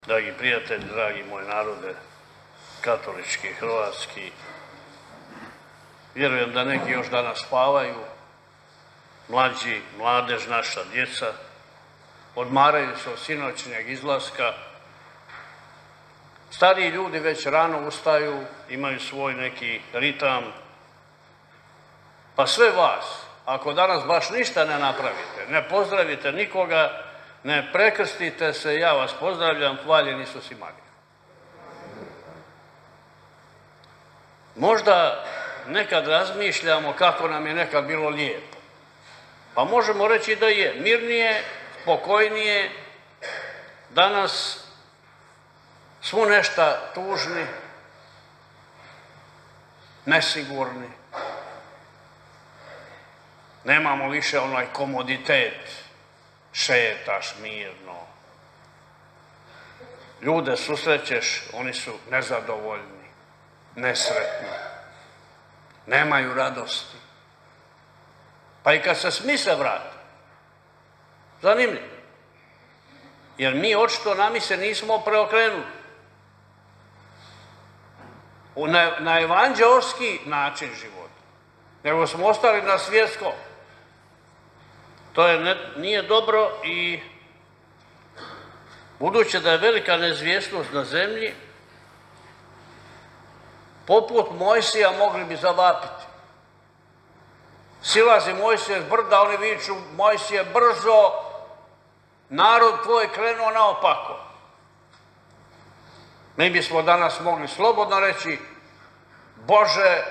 Dragi prijatelji, dragi moj narode, katolički, hrvatski, vjerujem da neki još danas spavaju, mlađi, mladež, naša djeca, odmaraju se od sinoćnjeg izlaska. Stariji ljudi već rano ustaju, imaju svoj neki ritam. Pa sve vas, ako danas baš ništa ne napravite, ne pozdravite nikoga, ne prekrstite se, ja vas pozdravljam, hvaljen Isus i Marija. Možda nekad razmišljamo kako nam je nekad bilo lijepo. Pa možemo reći da je mirnije, spokojnije. Danas smo nešto tužni, nesigurni. Nemamo više onaj komoditet, šetaš mirno. Ljude susrećeš, oni su nezadovoljni, nesretni, nemaju radosti. Pa i kad se smise vrati, zanimljivo. Jer mi očito nami se nismo preokrenuli. Na evanđeoski način života. Nego smo ostali na svjetsko. To nije dobro i budući da je velika neizvjesnost na zemlji, poput Mojsija mogli bi zavapiti. Silazi Mojsije s brda, oni viču, Mojsije brzo, narod tvoj krenuo naopako. Mi bismo danas mogli slobodno reći, Bože,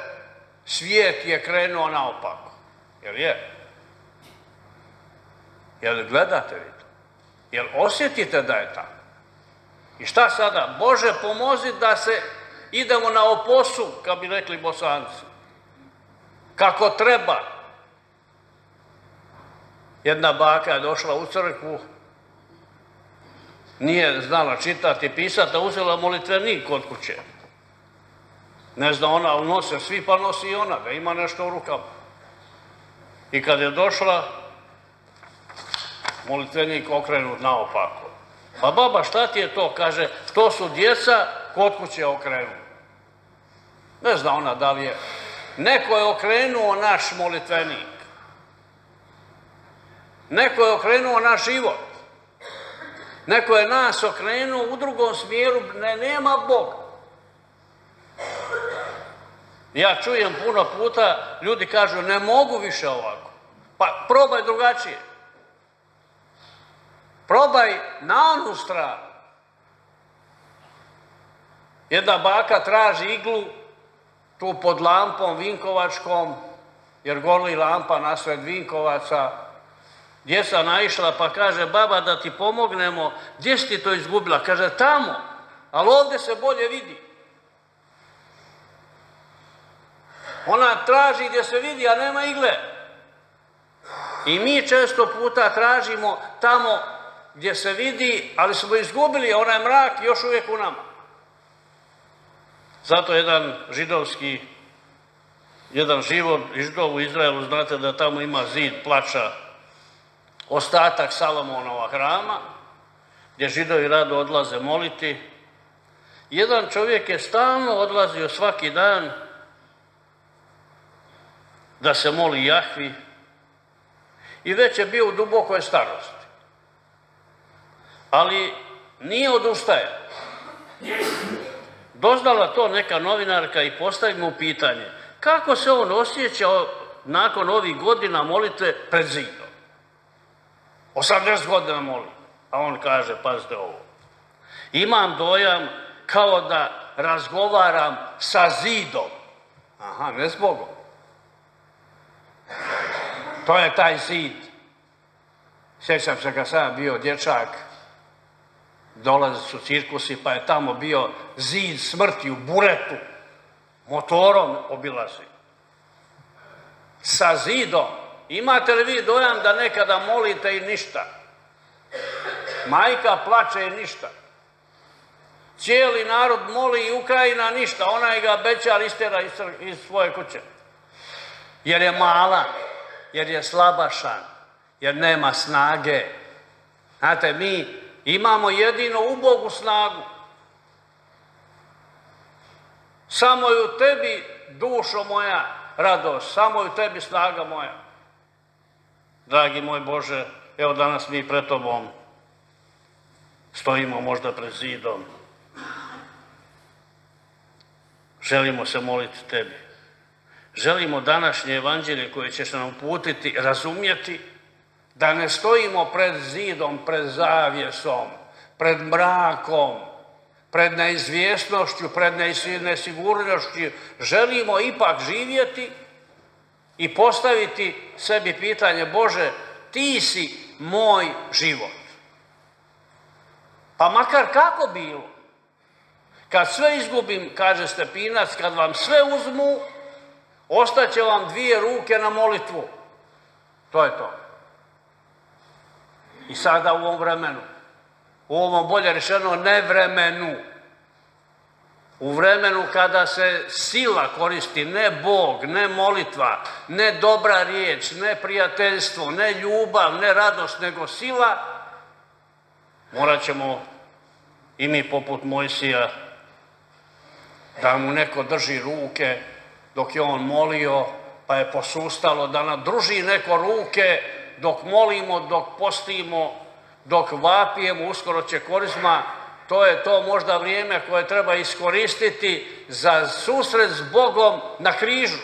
svijet je krenuo naopako. Jel je? Jel gledate vi to? Jel osjetite da je tako? I šta sada? Bože, pomozi da se idemo na oposu, kao bi rekli Bosanci. Kako treba. Jedna baka je došla u crkvu, nije znala čitati i pisati, a uzela molitvenik kod kuće. Ne zna ona, ali nose svi, pa nosi i ona, da ima nešto u rukama. I kad je došla, molitvenik okrenut naopako. Pa baba, šta ti je to? Kaže, to su djeca kod kuće okrenut. Ne zna ona da li je. Neko je okrenuo naš molitvenik. Neko je okrenuo naš život. Neko je nas okrenuo u drugom smjeru, nema Boga. Ja čujem puno puta, ljudi kažu, ne mogu više ovako. Pa probaj drugačije. Probaj na onu stranu. Jedna baka traži iglu tu pod lampom Vinkovačkom, jer gori lampa nasred Vinkovaca. Djeca naišla pa kaže, baba, da ti pomognemo, gdje si ti to izgubila? Kaže, tamo, ali ovdje se bolje vidi. Ona traži gdje se vidi, a nema igle. I mi često puta tražimo tamo gdje se vidi, ali smo izgubili, onaj mrak još uvijek u nama. Zato jedan židov u Izraelu, znate da tamo ima zid plača, ostatak Salomonova hrama, gdje židovi rado odlaze moliti. Jedan čovjek je stalno odlazio svaki dan da se moli Jahvi i već je bio u dubokoj starosti. Ali nije odustajao. Doznala to neka novinarka i postavi mu pitanje, kako se on osjeća nakon ovih godina molitve pred zidom? 80 godina moli. A on kaže, pazite ovo, imam dojam kao da razgovaram sa zidom. Aha, ne s Bogom. To je taj zid. Sjećam se kad sam bio dječak, dolaze su cirkusi, pa je tamo bio zid smrti u buretu, motorom obilazi. Sa zidom. Imate li vi dojam da nekada molite i ništa? Majka plače i ništa. Cijeli narod moli i Ukrajina ništa, onaj ga bećar istjera iz svoje kuće. Jer je mala, jer je slabašan, jer nema snage. Znate, mi Imamo jedino u Bogu snagu. Samo je u tebi, dušo moja, radost, samo je u tebi snaga moja. Dragi moj Bože, evo danas mi pred Tobom stojimo možda pred zidom. Želimo se moliti Tebi. Želimo današnje evanđelje koje ćeš nam uputiti, razumjeti, da ne stojimo pred zidom, pred zavjesom, pred mrakom, pred neizvjesnošću, pred nesigurnošću. Želimo ipak živjeti i postaviti sebi pitanje: Bože, Ti si moj život. Pa makar kako bilo. Kad sve izgubim, kaže Stepinac, kad vam sve uzmu, ostaće vam 2 ruke na molitvu. To je to. I sada u ovom vremenu, u ovom bolje rečeno nevremenu, u vremenu kada se sila koristi, ne Bog, ne molitva, ne dobra riječ, ne prijateljstvo, ne ljubav, ne radost, nego sila, morat ćemo i mi poput Mojsija da mu neko drži ruke dok je on molio, pa je posustalo, da nam druži neko ruke dok molimo, dok postimo, dok vapijemo, uskoro će korizma. To je to možda vrijeme koje treba iskoristiti za susret s Bogom na križu.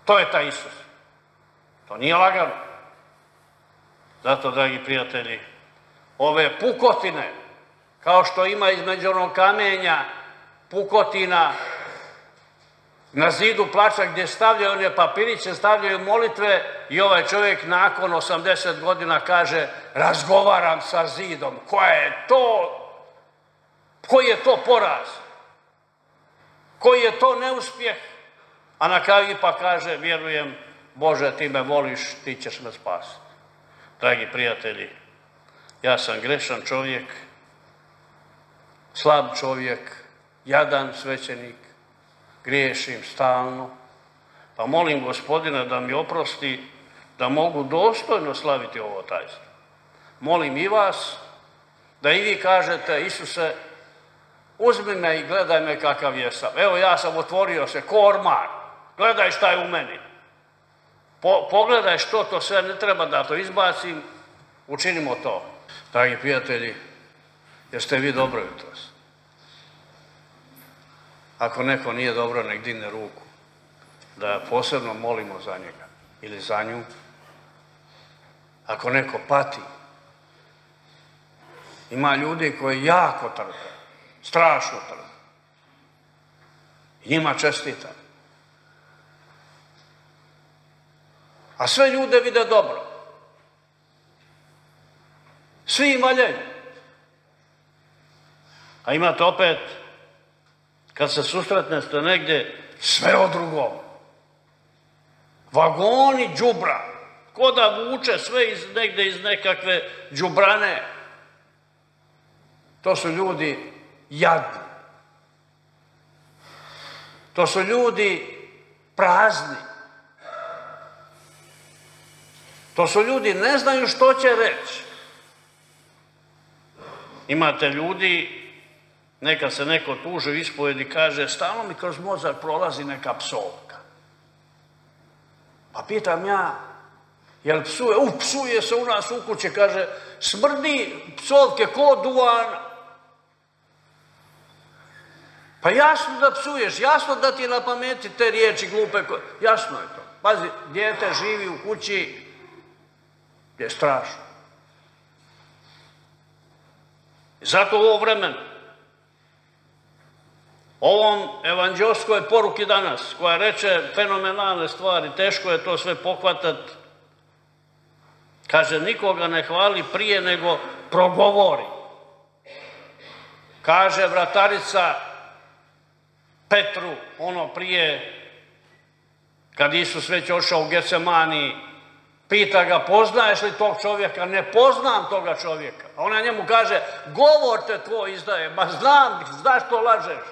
To je taj Isus. To nije lagano. Zato, dragi prijatelji, ove pukotine, kao što ima između onog kamenja, pukotina, na zidu plača gdje stavljaju one papiriće, stavljaju molitve, i ovaj čovjek nakon 80 godina kaže: razgovaram sa zidom. Koji je to poraz? Koji je to neuspjeh? A na kraju ipak kaže: vjerujem, Bože, Ti me voliš, Ti ćeš me spasiti. Dragi prijatelji, ja sam grešan čovjek, slab čovjek, jadan svećenik, griješim stalno, pa molim Gospodina da mi oprosti, da mogu dostojno slaviti ovo tajstvo. Molim i vas da i vi kažete: Isuse, uzmi me i gledaj me kakav jesam. Evo, ja sam otvorio se ko ormar, gledaj šta je u meni. Pogledaj što to sve ne treba da to izbacim, učinimo to. Dragi prijatelji, jeste vi dobro jutros? Ako neko nije dobro, nek digne ruku, da posebno molimo za njega ili za nju. Ako neko pati, ima ljudi koji jako trpe, strašno trpe. I njima čestitam. A sve ljude vide dobro. Svi im valjaju. A imate opet, kad se susretnete negdje, sve o drugom. Vagoni đubra, ko da vuče sve negdje iz nekakve đubrane. To su ljudi jadni. To su ljudi prazni. To su ljudi, ne znaju što će reći. Imate ljudi, neka se neko tuži u ispovjedi, kaže: stalno mi kroz mozak prolazi neka psovka. Pa pitam ja: jel psuje? Psuje se u nas u kući, kaže, smrdi psovke ko duvana. Pa jasno da psuješ, jasno da ti je na pameti te riječi glupe, jasno je to. Pazi, dijete živi u kući, je strašno. I zato u ovo vremenu, ovom evanđelskoj poruki danas, koja reče fenomenalne stvari, teško je to sve pohvatati, kaže: nikoga ne hvali prije nego progovori. Kaže vratarica Petru, ono prije, kad Isus već ošao u Getsemani, pita ga: poznaješ li tog čovjeka? Ne poznam toga čovjeka. A ona njemu kaže: govor te tvoj izdaje. Ma znam, zašto lažeš?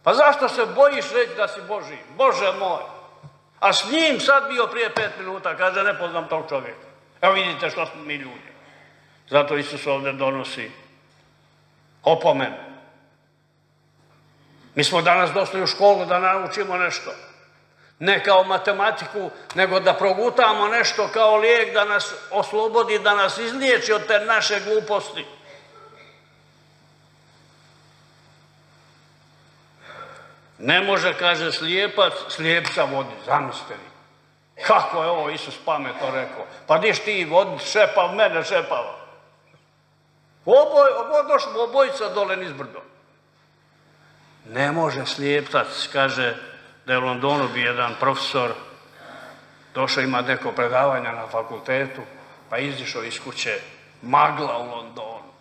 Pa zašto se bojiš reći da si Božji? Bože moj! A s njim sad bio prije 5 minuta, kaže: ne poznam tog čovjeka. Evo vidite što smo mi ljudi. Zato Isus ovdje donosi opomenu. Mi smo danas došli u školu da naučimo nešto. Ne kao matematiku, nego da progutamo nešto kao lijek da nas oslobodi, da nas izliječi od te naše gluposti. Ne može, kaže slijepac, slijepca vodi. Zamislite vi. Kako je ovo Isus pametno rekao? Pa diš ti vodit šepav, mene šepava. Došli obojica dole nizbrdo. Ne može slijepac, kaže da je u Londonu bi jedan profesor došao ima neko predavanja na fakultetu, pa izišao iz kuće, magla u Londonu.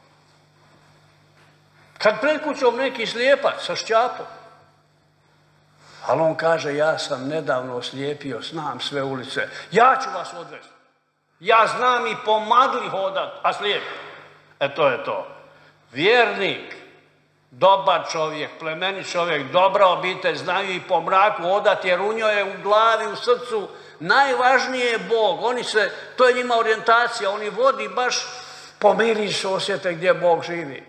Kad pred kućom neki slijepac sa šćapom, ali on kaže, ja sam nedavno oslijepio, znam sve ulice, ja ću vas odvesti. Ja znam i po magli hodat, a slijep. To je to. Vjernik, dobar čovjek, plemenit čovjek, dobra obitelj, znaju i po mraku hodati, jer u njoj je u glavi, u srcu, najvažnije je Bog. To je njima orijentacija, oni vodi baš po mirisu osjete gdje Bog živi.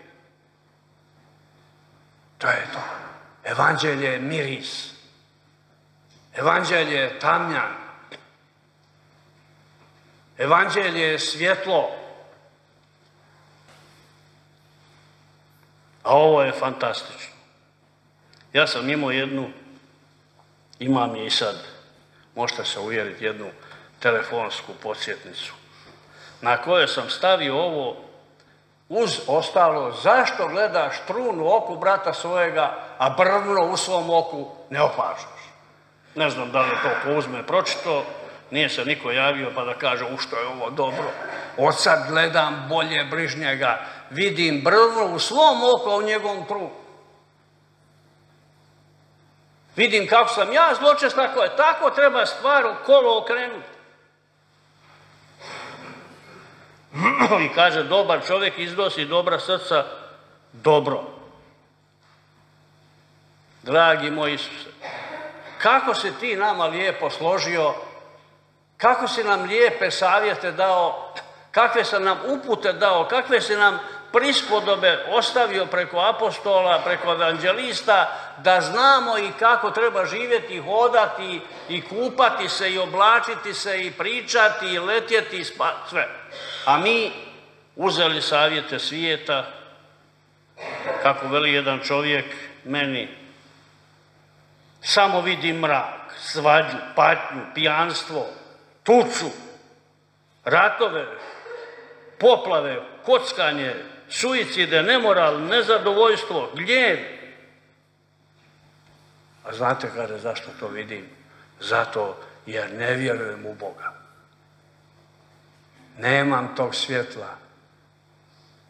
To je to. Evanđelje je miris. Evanđelje je tamjan. Evanđelje je svjetlo. A ovo je fantastično. Ja sam imao imam je i sad, možete se uvjeriti, jednu telefonsku podsjetnicu, na kojoj sam stavio ovo uz ostalo, zašto gledaš trun u oku brata svojega, a brvno u svom oku ne opažaš. Ne znam da li to ko uzme pročito, nije se niko javio pa da kaže što je ovo dobro. Od sad gledam bolje bližnjega, vidim brvno u svom oku, a u njegovom trunu. Vidim kako sam ja zločest, tako treba stvar kolo okrenuti. I kaže, dobar čovjek iznosi dobra srca dobro. Dragi moj Isuse, kako si ti nama lijepo složio, kako si nam lijepe savjete dao, kakve si nam upute dao, kakve si nam prispodobe ostavio preko apostola, preko evanđelista, da znamo i kako treba živjeti, hodati i kupati se i oblačiti se i pričati i letjeti i sve. A mi uzeli savjete svijeta, kako veli jedan čovjek meni, samo vidi mrak, svađu, patnju, pijanstvo, tuču, ratove, poplave, kockanje, suicide, nemoral, nezadovoljstvo, gnjev. A znate, kaže, zašto to vidim? Zato jer ne vjerujem u Boga. Nemam tog svjetla.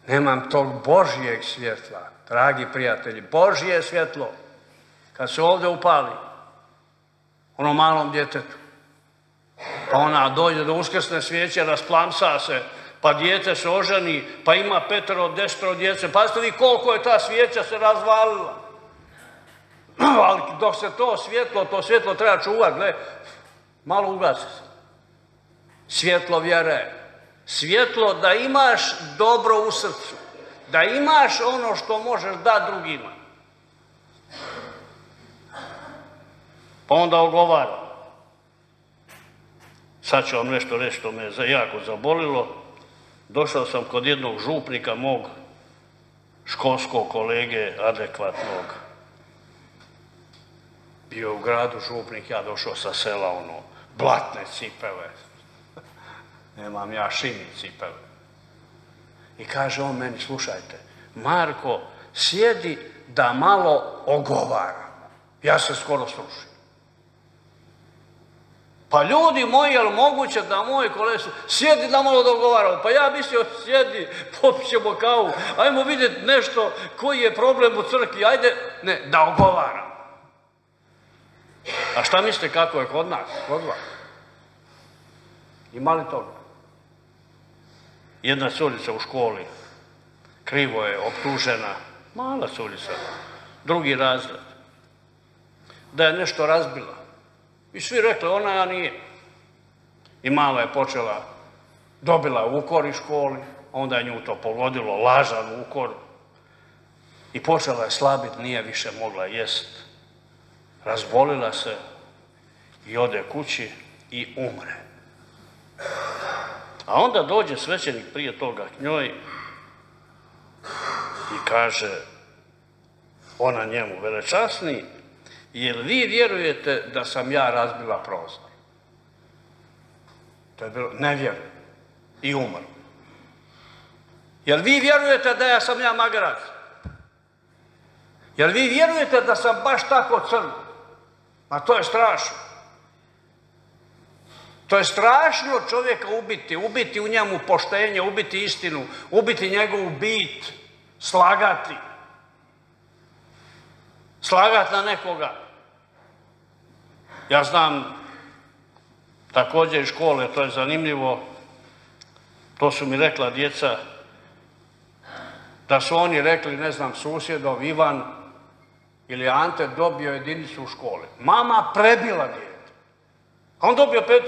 Nemam tog Božjeg svjetla. Dragi prijatelji, Božje svjetlo, kad se ovdje upali, onom malom djetetu, pa ona dođe do uskrsne svijeće, rasplamsa se, pa dijete se oženi, pa ima 5, 10 djece. Pazite vi koliko je ta svijeća se razvalila. Ali dok se to svjetlo treba čuvati, gle, malo ugasi se. Svjetlo vjere. Svjetlo da imaš dobro u srcu. Da imaš ono što možeš dati drugima. Pa onda ogovara. Sad ću vam nešto reći što me je jako zabolilo. Došao sam kod jednog župnika, mog školskog kolege, adekvatnog. Bio u gradu župnik, ja došao sa sela, blatne cipele. Nemam ja šini cipele. I kaže on meni, slušajte, Marko, sjedi da malo ogovara. Ja se skoro srušim. Pa ljudi moji, je li moguće da moj kolega sjedi da malo dogovaramo? Pa ja mislio, sjedi, popit ćemo kavu, ajmo vidjeti nešto, koji je problem u crkvi, ajde, ne, da ogovaram. A šta mislite kako je kod nas, kod vas? Ima li toga? Jedna curica u školi, krivo je optužena, mala curica, 2. razred, da je nešto razbila. I svi rekli, ona ja nije. I mala je počela dobila ukor iz školi, onda je nju to pogodilo, lažan ukor, i počela je slabiti, nije više mogla jest. Razbolila se i ode kući i umre. A onda dođe svećenik prije toga k njoj i kaže ona njemu: velečasni, jel vi vjerujete da sam ja razbila prozor? To je bilo: ne vjerujem. I umro. Jel vi vjerujete da sam ja magarac? Jel vi vjerujete da sam baš tako crn? Ma to je strašno. To je strašno čovjeka ubiti u njemu poštenje, ubiti istinu, ubiti njegovu bit, slagati na nekoga. Ja znam također iz škole, to je zanimljivo, to su mi rekla djeca, da su oni rekli, ne znam, susjedov Ivan ili Ante dobio jedinicu u školi. Mama prebila dijete, a on dobio 5.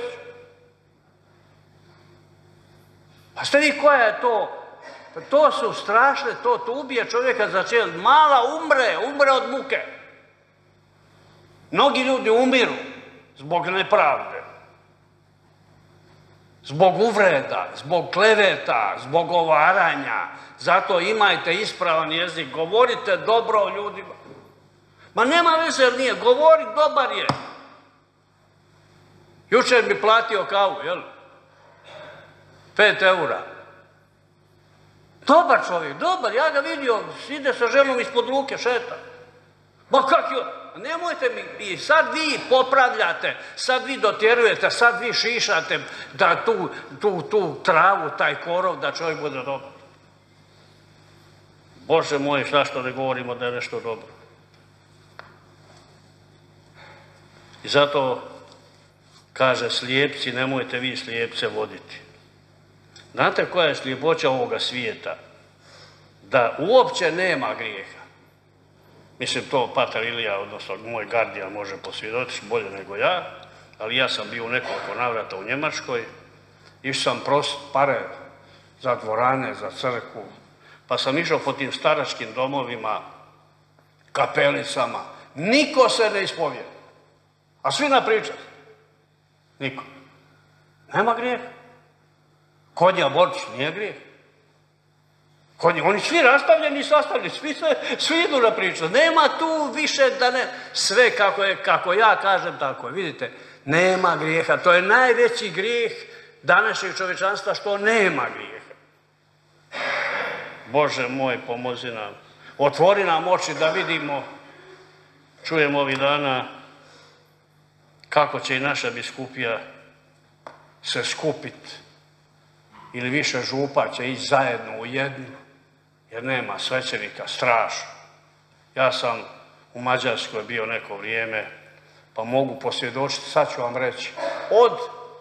Pa ste vi koja je to? To su strašne, to ubije čovjeka za čel. Mala umre od muke. Mnogi ljudi umiru zbog nepravde, zbog uvreda, zbog kleveta, zbog ovaranja. Zato imajte ispravan jezik, govorite dobro o ljudima. Ma nema veze jer nije, govori, dobar je. Jučer mi platio kavu, jel? 5 eura. Dobar čovjek, dobar, ja ga vidio, ide sa ženom ispod luke, šeta. Ma kak je, nemojte mi, sad vi popravljate, sad vi dotjerujete, sad vi šišate da tu travu, taj korov, da čovjek bude dobar. Bože moj, zašto ne govorimo da je nešto dobro? I zato kaže slijepci, nemojte vi slijepce voditi. Znate koja je sljepoća ovoga svijeta? Da uopće nema grijeha. Mislim, to pater Ilija, odnosno moj gardijan, može posvjedočiti bolje nego ja, ali ja sam bio u nekoliko navrata u Njemačkoj, išao sam prositi pare za dvorane, za crkvu, pa sam išao po tim staračkim domovima, kapelicama, niko se ne ispovijeda, a svi na pričat. Niko. Nema grijeha. Konja Borčić nije grijeh. Oni svi rastavljeni i sastavljeni, svi idu na priču. Nema tu više da ne... Sve kako ja kažem, tako je. Vidite, nema grijeha. To je najveći grijeh današnjeg čovječanstva, što nema grijeha. Bože moj, pomozi nam. Otvori nam oči da vidimo, čujemo ovih dana, kako će i naša biskupija se skupiti. Ili više župa će ići zajedno u jednu, jer nema svećenika, strašno. Ja sam u Mađarskoj bio neko vrijeme, pa mogu posvjedočiti, sad ću vam reći, od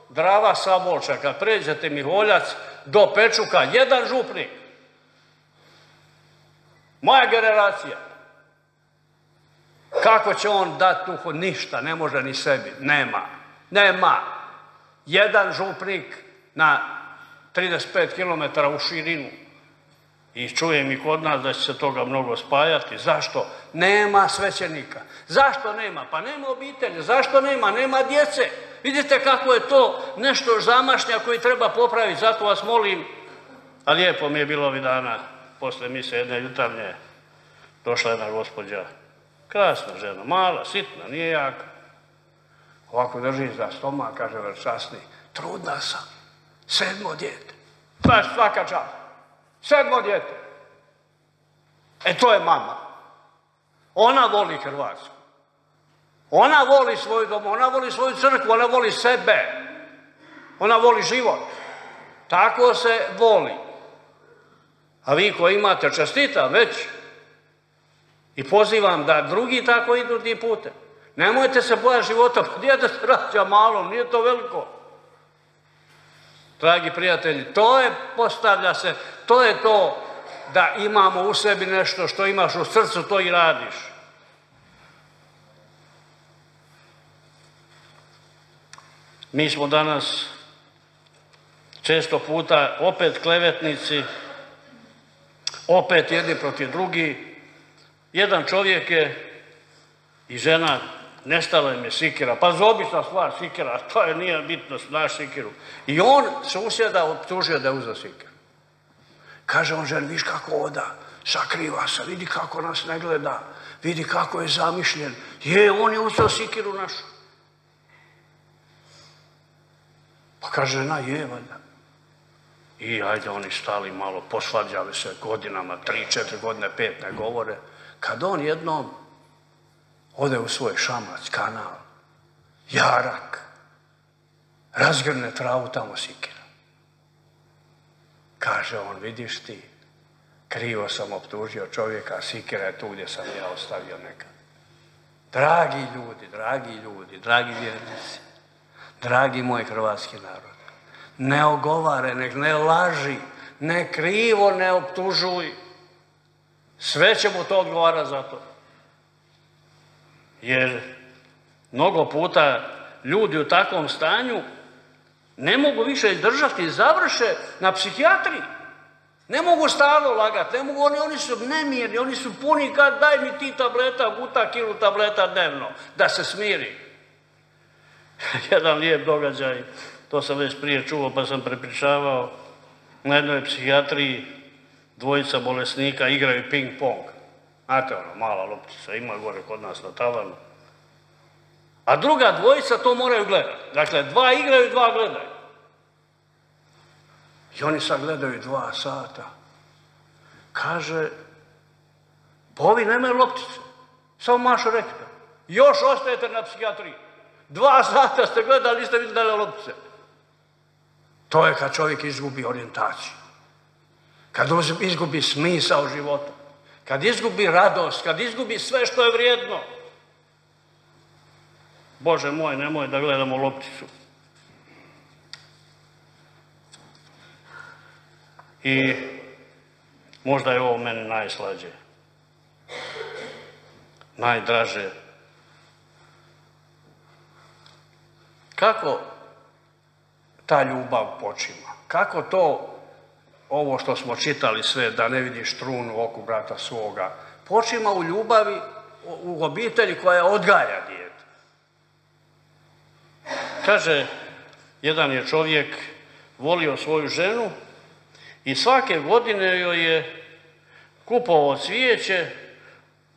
Drava Sabolča, kad pređete Miholjac, do Pečuka, jedan župnik. Moja generacija. Kako će on dati tu? Ništa, ne može ni sebi. Nema. Jedan župnik na 35 km u širinu. I čujem i kod nas da će se toga mnogo spajati. Zašto? Nema svećenika. Zašto nema? Pa nema obitelji. Zašto nema? Nema djece. Vidite kako je to nešto zamašnja koji treba popraviti. Zato vas molim, a lijepo mi je bilo ovih dana, posle mise jedne jutarnje, došla jedna gospođa, krasna žena, mala, sitna, nije jaka. Ovako drži za stomak, kaže velčasni, trudna sam, 7. dijete. Znaš, svaka čast, 7. dijete. To je mama. Ona voli Hrvatsku. Ona voli svoj dom, ona voli svoju crkvu, ona voli sebe. Ona voli život. Tako se voli. A vi koji imate, čestitam već. I pozivam da drugi tako idu tim putem. Nemojte se bojati života, pa dijete se rađa malo, nije to veliko. Dragi prijatelji, postavlja se, to je to da imamo u sebi nešto što imaš u srcu, to i radiš. Mi smo danas često puta opet klevetnici, opet jedni protiv drugi. Jedan čovjek je i žena, nestala im je sikira, pa obična stvar sikira, to je nije bitno, znaš sikiru. I on susjeda optužio da je uzeo sikiru. Kaže on ženi, viš kako oda, sakriva se, vidi kako nas ne gleda, vidi kako je zamišljen. On je uzeo sikiru našu. Pa kaže žena, valjda. I ajde oni stali malo, posvađali se godinama, 3-4 godine, 5 ne govore. Kad on jednom ode u svoj šamac, kanal, jarak, razgrne travu, tamo sikira. Kaže on, vidiš ti, krivo sam optužio čovjeka, sikira je tu gdje sam ja ostavio nekad. Dragi ljudi, dragi vjernici, dragi moj hrvatski narod, ne ogovare, ne laži, ne krivo, ne optužuj. Sve ćemo to odgovarati za to. Jer mnogo puta ljudi u takvom stanju ne mogu više izdržati i završe na psihijatriji. Ne mogu stalno lagati, ne mogu, oni su nemirni, oni su puni kad daj mi ti tableta, guta kilu tableta dnevno, da se smiri. Jedan lijep događaj, to sam već prije čuo pa sam prepričavao, na jednoj psihijatriji dvojica bolesnika igraju ping-pong. Znate ono, mala loptica, ima gore kod nas na tavanu. A druga dvojica to moraju gledati. Dakle, 2 igraju, 2 gledaju. I oni sad gledaju 2 sata. Kaže, pa ovi nemaju loptice. Samo mašu rektor. Još ostajete na psihijatriji. 2 sata ste gledali, niste vidjeli da je loptice. To je kad čovjek izgubi orijentaciju. Kad izgubi smisao života. Kad izgubi radost, kad izgubi sve što je vrijedno. Bože moj, nemoj da gledamo lopticu. I možda je ovo meni najslađe, najdraže. Kako ta ljubav počima? Kako to, ovo što smo čitali sve, da ne vidiš trunu u oku brata svoga, počima u ljubavi, u obitelji koja odgaja dijete. Kaže, jedan je čovjek volio svoju ženu i svake godine joj je kupovao cvijeće,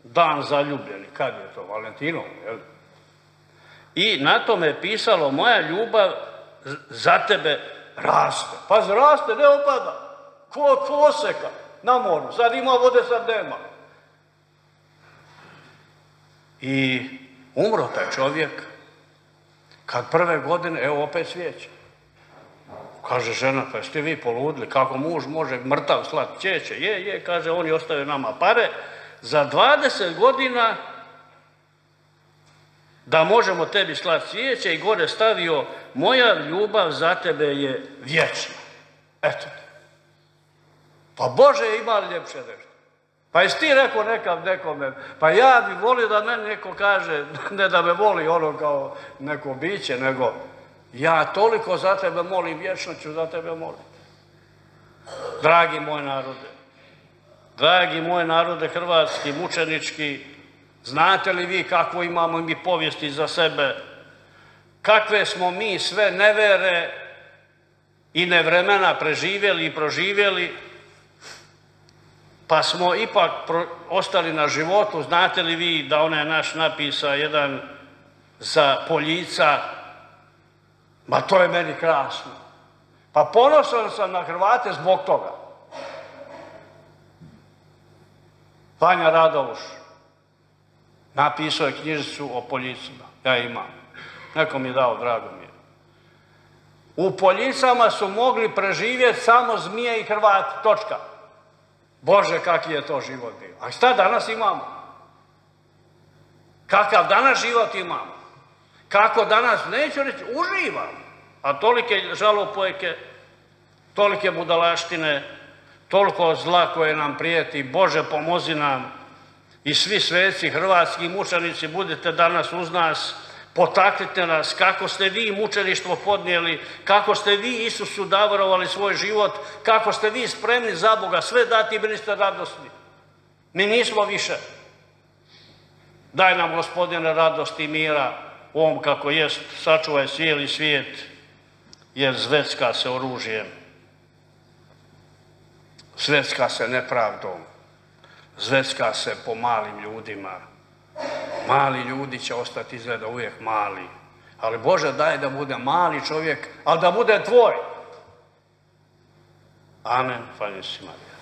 dan zaljubljeni, kad je to, Valentinovo, jel? I na tome je pisalo, moja ljubav za tebe raste. Pa raste, ne opada, ko oseka na moru, sad ima vode, sad nema. I umro taj čovjek, kad prve godine, evo opet svijeće. Kaže žena, pa jeste vi poludili, kako muž može mrtav slat cvijeće? Je, kaže, on je ostavio nama pare za 20 godina da možemo tebi slat cvijeće i gore stavio, moja ljubav za tebe je vječna. Eto. Pa Bože, ima li ljepše nešto? Pa jesi ti rekao nekome, pa ja bi volio da meni neko kaže, ne da me voli ono kao neko biće, nego ja toliko za tebe molim, vječno ću za tebe moliti. Dragi moj narode hrvatski, mučenički, znate li vi kakvu imamo mi povijesti za sebe? Kakve smo mi sve nevere i nevremena preživjeli i proživjeli, pa smo ipak ostali na životu. Znate li vi da onaj naš napisa jedan za Poljica, ma to je meni krasno. Pa ponosan sam na Hrvate zbog toga. Vanja Radovuš napisao je knjižicu o Poljicima. Ja imam. Neko mi je dao, drago mi je. U Poljicama su mogli preživjeti samo zmije i Hrvati. Točka. Bože, kakvi je to život bio. A šta danas imamo? Kakav danas život imamo? Kako danas, neću reći, uživamo. A tolike žalopojke, tolike budalaštine, toliko zla koje nam prijeti. Bože, pomozi nam. I svi sveci, hrvatski mučenici, budite danas uz nas, Potaknite nas kako ste vi mučeništvo podnijeli, kako ste vi Isusu darovali svoj život, kako ste vi spremni za Boga sve dati i bili ste radosni. Mi nismo više. Daj nam, Gospodine, radosti i mira u ovom kako jest, sačuvaj cijeli svijet, jer zvecka se oružjem, zvecka se nepravdom, zvecka se po malim ljudima. Mali ljudi će ostati izgleda uvijek mali, ali Bože daj da bude mali čovjek, ali da bude tvoj. Amen. Hvala si, Marija.